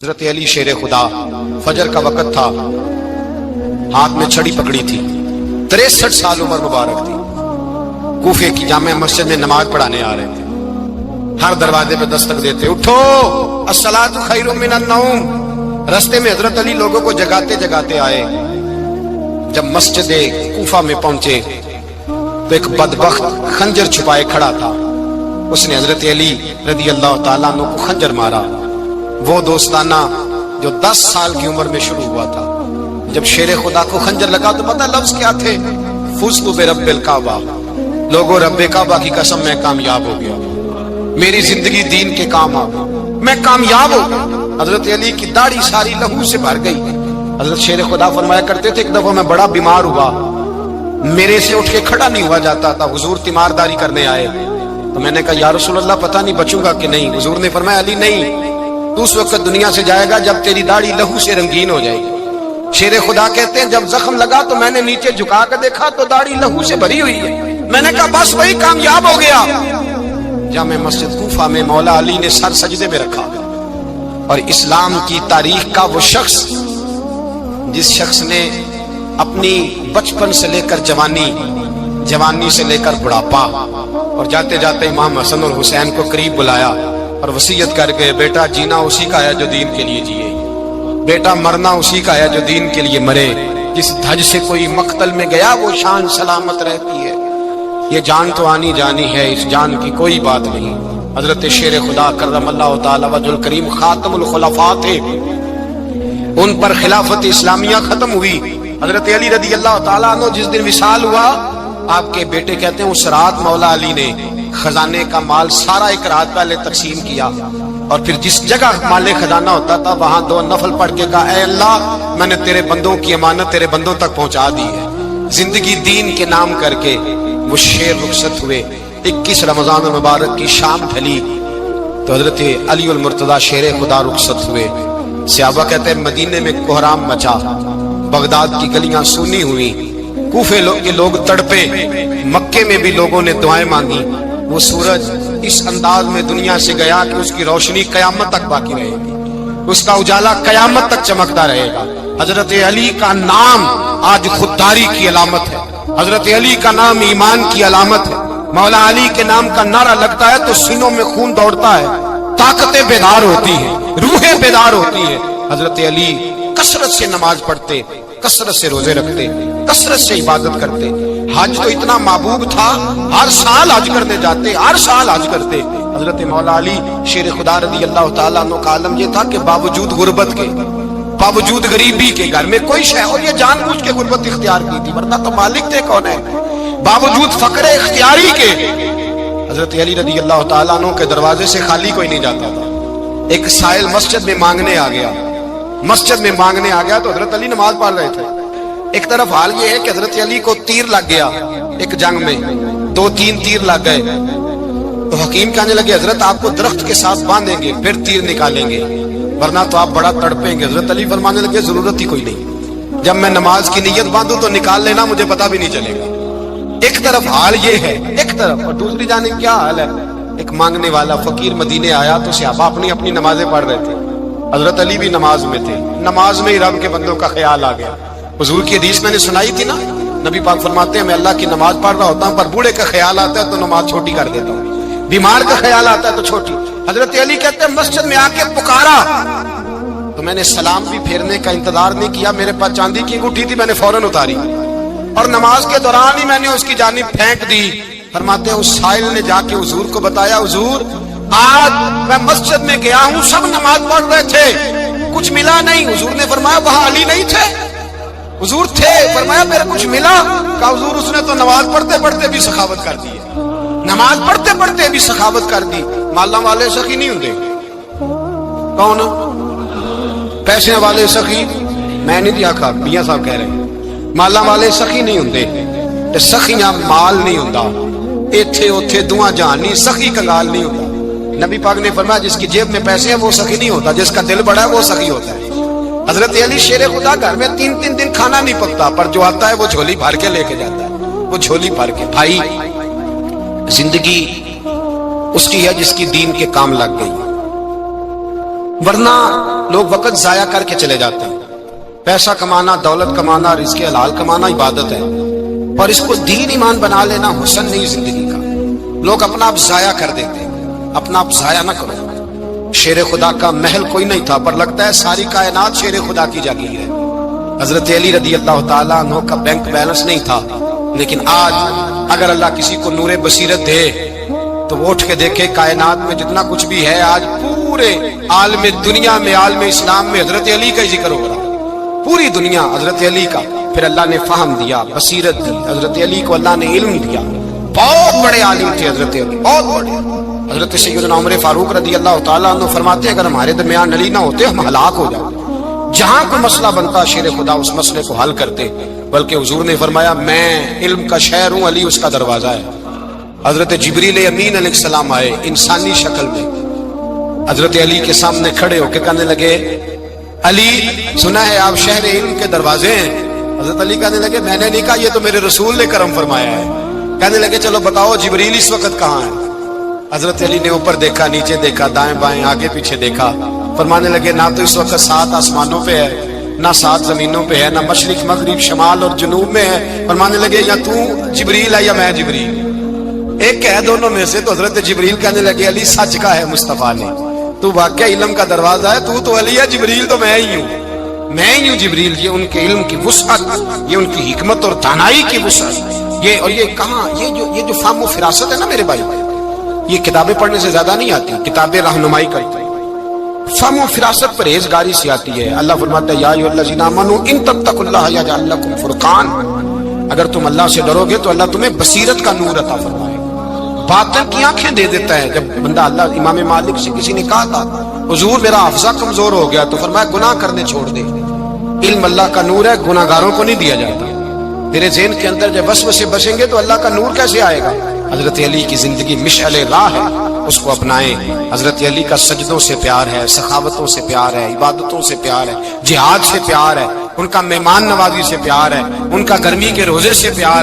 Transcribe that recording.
حضرت علی شیر خدا، فجر کا وقت تھا، ہاتھ میں چھڑی پکڑی تھی، 63 سال عمر مبارک تھی، کوفے کی جامع مسجد میں نماز پڑھانے آ رہے تھے۔ ہر دروازے پہ دستک دیتے، اٹھو الصلاۃ خیر من النوم۔ رستے میں حضرت علی لوگوں کو جگاتے جگاتے آئے۔ جب مسجد کوفہ میں پہنچے تو ایک بدبخت خنجر چھپائے کھڑا تھا، اس نے حضرت علی رضی اللہ تعالیٰ عنہ کو خنجر مارا۔ وہ دوستانہ جو 10 سال کی عمر میں شروع ہوا تھا، جب شیر خدا کو خنجر لگا تو پتہ لفظ کیا تھے؟ فزت برب الکعبہ، لوگوں رب کعبہ کی قسم میں کامیاب ہو گیا، میری زندگی دین کے کام آ گئی، میں کامیاب ہو گیا۔ حضرت علی کی داڑھی ساری لہو سے بھر گئی۔ حضرت شیر خدا فرمایا کرتے تھے، ایک دفعہ میں بڑا بیمار ہوا، میرے سے اٹھ کے کھڑا نہیں ہوا جاتا تھا، حضور تیمارداری کرنے آئے تو میں نے کہا یا رسول اللہ پتہ نہیں بچوں گا کہ نہیں۔ حضور نے فرمایا علی نہیں، تو اس وقت دنیا سے جائے گا جب تیری داڑھی لہو سے رنگین ہو جائے گی۔ شیر خدا کہتے ہیں جب زخم لگا تو میں نے نیچے جھکا کر دیکھا تو داڑھی لہو سے بھری ہوئی ہے، میں نے کہا بس وہی کامیاب ہو گیا۔ جامع مسجد کوفہ میں مولا علی نے سر سجدے میں رکھا، اور اسلام کی تاریخ کا وہ شخص جس شخص نے اپنی بچپن سے لے کر جوانی، جوانی سے لے کر بڑھاپا، اور جاتے جاتے امام حسن اور حسین کو قریب بلایا اور وصیت کر کے بیٹا جینا اسی کا ہے جو دین کے لیے جیے، بیٹا مرنا اسی کا ہے جو دین کے لیے مرے، جس دھج سے کوئی مقتل میں گیا وہ شان سلامت رہتی ہے، یہ جان تو آنی جانی ہے، اس جان کی کوئی بات نہیں۔ حضرت شیر خدا کرم اللہ تعالی وجہ الکریم خاتم الخلفاء تھے، ان پر خلافت اسلامیہ ختم ہوئی۔ حضرت علی رضی اللہ تعالیٰ عنہ جس دن وصال ہوا، آپ کے بیٹے کہتے ہیں اس رات مولا علی نے خزانے کا مال سارا ایک رات پہلے تقسیم کیا، اور پھر جس جگہ مال خزانہ ہوتا تھا وہاں 2 نفل پڑھ کے کہا اے اللہ میں نے تیرے بندوں کی امانت تیرے بندوں تک پہنچا دی ہے۔ زندگی دین کے نام کر کے وہ شیر رخصت ہوئے۔ 21 رمضان المبارک کی شام ڈھلی تو حضرت علی المرتضی شیر خدا رخصت ہوئے۔ صحابہ کہتے ہیں مدینے میں کوہرام مچا، بغداد کی گلیاں سونی ہوئی، کوفے کے لوگ تڑپے، مکے میں بھی لوگوں نے دعائیں مانگی۔ وہ سورج اس انداز میں دنیا سے گیا کہ اس کی روشنی قیامت تک باقی رہے گی، اس کا اجالا قیامت تک چمکتا رہے گا۔ حضرت علی کا نام آج خودداری کی علامت ہے، حضرت علی کا نام ایمان کی علامت ہے۔ مولا علی کے نام کا نعرہ لگتا ہے تو سینوں میں خون دوڑتا ہے، طاقتیں بیدار ہوتی ہیں، روحیں بیدار ہوتی ہیں۔ حضرت علی کثرت سے نماز پڑھتے، کثرت سے روزے رکھتے، کثرت سے عبادت کرتے۔ حج تو اتنا محبوب تھا، ہر سال حج کرنے جاتے، ہر سال حج کرتے۔ حضرت مولا علی شیر خدا رضی اللہ تعالیٰ عنہ کا عالم یہ تھا کہ باوجود غربت کے، باوجود غریبی کے، گھر میں کوئی شے، اور یہ جان بوجھ کے غربت اختیار کی تھی ورنہ تو مالک تھے کون ہے، باوجود فقر اختیاری کے حضرت علی رضی اللہ تعالیٰ عنہ کے دروازے سے خالی کوئی نہیں جاتا تھا۔ ایک سائل مسجد میں مانگنے آ گیا، مسجد میں مانگنے آ گیا تو حضرت علی نماز پڑھ رہے تھے۔ ایک طرف حال یہ ہے کہ حضرت علی کو تیر لگ گیا، ایک جنگ میں 2-3 تیر لگ گئے تو حکیم کہنے لگے حضرت آپ کو درخت کے ساتھ باندھیں گے پھر تیر نکالیں گے ورنہ تو آپ بڑا تڑپیں گے۔ حضرت علی فرمانے لگے ضرورت ہی کوئی نہیں، جب میں نماز کی نیت باندھوں تو نکال لینا، مجھے پتہ بھی نہیں چلے گا۔ ایک طرف حال یہ ہے، ایک طرف، اور دوسری جانب کیا حال ہے؟ ایک مانگنے والا فقیر مدینے آیا تو صحابہ اپنی نمازیں پڑھ رہے تھے، حضرت علی بھی نماز میں تھے، نماز میں ہی رب کے بندوں کا خیال آ گیا۔ حضور کی حدیث میں نے سنائی تھی نا، نبی پاک فرماتے ہیں میں اللہ کی نماز پڑھ رہا ہوتا ہوں پر بوڑھے کا خیال آتا ہے تو نماز چھوٹی کر دیتا ہوں، بیمار کا خیال آتا ہے تو چھوٹی۔ حضرت علی کہتے ہیں مسجد میں آ کے پکارا تو میں نے سلام بھی پھیرنے کا انتظار نہیں کیا، میرے پاس چاندی کی انگوٹھی تھی، میں نے فوراً اتاری اور نماز کے دوران ہی میں نے اس کی جانب پھینک دی۔ فرماتے ہیں اس سائل نے جا کے حضور کو بتایا حضور آج میں مسجد میں گیا ہوں، سب نماز پڑھ رہے تھے، کچھ ملا نہیں۔ حضور نے فرمایا وہاں علی نہیں تھے؟ حضور تھے۔ فرمایا میرے کچھ ملا؟ کہا حضور اس نے تو نماز پڑھتے پڑھتے بھی سخاوت کر دی ہے، نماز پڑھتے پڑھتے بھی سخاوت کر دی۔ مالا والے سخی نہیں ہوندے، کون پیسے والے سخی؟ میں نہیں دیا کھا، میاں صاحب کہہ رہے ہیں مالا والے سخی نہیں ہوندے، تے سخیاں مال نہیں ہوندا، ایتھے اوتھے دعا جہان نہیں، سخی کنگال نہیں ہوتا۔ نبی پاک نے فرمایا جس کی جیب میں پیسے ہیں وہ سخی نہیں ہوتا، جس کا دل بڑا ہے وہ سخی ہوتا ہے۔ حضرت علی شیر خدا گھر میں 3-3 دن کھانا نہیں پکتا، پر جو آتا ہے وہ جھولی بھر کے لے کے جاتا ہے، وہ جھولی بھر کے۔ بھائی زندگی اس کی ہے جس کی دین کے کام لگ گئی، ورنہ لوگ وقت ضائع کر کے چلے جاتے ہیں. پیسہ کمانا، دولت کمانا، رزق حلال کمانا عبادت ہے، اور اس کو دین ایمان بنا لینا حسن نہیں زندگی کا. لوگ اپنا آپ ضائع کر دیتے ہیں. اپنا آپ ضائع نہ کرو. شیر خدا کا محل کوئی نہیں تھا، پر لگتا ہے ساری کائنات شیر خدا کی جاگیر ہے. حضرت علی رضی اللہ تعالیٰ عنہ کا بینک بیلنس نہیں تھا، لیکن آج اگر اللہ کسی کو نور بصیرت دے تو وہ اٹھ کے دیکھے کائنات میں جتنا کچھ بھی ہے آج پورے عالم دنیا میں، عالم اسلام میں حضرت علی کا ہی ذکر ہو رہا. پوری دنیا حضرت علی کا. پھر اللہ نے فہم دیا، بصیرت دی. حضرت علی کو اللہ نے علم دیا. بہت بڑے عالم تھے حضرت علی، بہت بڑے. حضرت سیدنا عمر فاروق رضی اللہ تعالیٰ عنہ فرماتے ہیں اگر ہمارے درمیان علی نہ ہوتے ہم ہلاک ہو جاتے. جہاں کوئی مسئلہ بنتا شیر خدا اس مسئلے کو حل کرتے. بلکہ حضور نے فرمایا میں علم کا شہر ہوں، علی اس کا دروازہ ہے. حضرت جبریل امین علیہ السلام آئے انسانی شکل میں، حضرت علی کے سامنے کھڑے ہو کے کہنے لگے علی سنا ہے آپ شہر علم کے دروازے ہیں. حضرت علی کہنے لگے میں نے نہیں کہا، یہ تو میرے رسول نے کرم فرمایا ہے. کہنے لگے چلو بتاؤ جبریل اس وقت کہاں ہے. حضرت علی نے اوپر دیکھا، نیچے دیکھا، دائیں بائیں آگے پیچھے دیکھا. فرمانے لگے نہ تو اس وقت 7 آسمانوں پہ ہے، نہ 7 زمینوں پہ ہے، نہ مشرق مغرب شمال اور جنوب میں ہے. فرمانے لگے یا تو جبریل ہے یا میں جبریل، ایک ہے دونوں میں سے. تو حضرت جبریل کہنے لگے علی سچ کا ہے مصطفیٰ نے، تو واقعہ علم کا دروازہ ہے. تو علی ہے، جبریل تو میں ہی ہوں، میں ہی ہوں جبریل. یہ ان کے علم کی وسعت، یہ ان کی حکمت اور دانائی کی وسعت. یہ اور یہ کہاں یہ جو فہم و فراست ہے نا میرے بھائی، یہ کتابیں پڑھنے سے زیادہ نہیں آتی. کتابیں رہنمائی کرتی ہیں. فہم و فراست پرہیزگاری سے آتی ہے. اللہ فرماتا ہے یا ایھا الذین آمنوا ان تتقوا اللہ یجعل لکم فرقان. اگر تم اللہ سے ڈرو گے تو اللہ تمہیں بصیرت کا نور عطا فرمائے، باطن کی آنکھیں دے دیتا ہے. جب بندہ اللہ امام مالک سے کسی نے کہا تھا حضور میرا حافظہ کمزور ہو گیا، تو فرمایا گناہ کرنے چھوڑ دے. علم اللہ کا نور ہے، گناہ گاروں کو نہیں دیا جاتا. تیرے ذہن کے اندر جب وسوسے بسیں گے تو اللہ کا نور کیسے آئے گا. حضرت علی کی زندگی مشعل راہ ہے، اس کو اپنائیں. حضرت علی کا سجدوں سے پیار ہے، سخاوتوں سے پیار ہے، عبادتوں سے پیار ہے، جہاد سے پیار ہے، ان کا مہمان نوازی سے پیار ہے، ان کا گرمی کے روزے سے پیار ہے.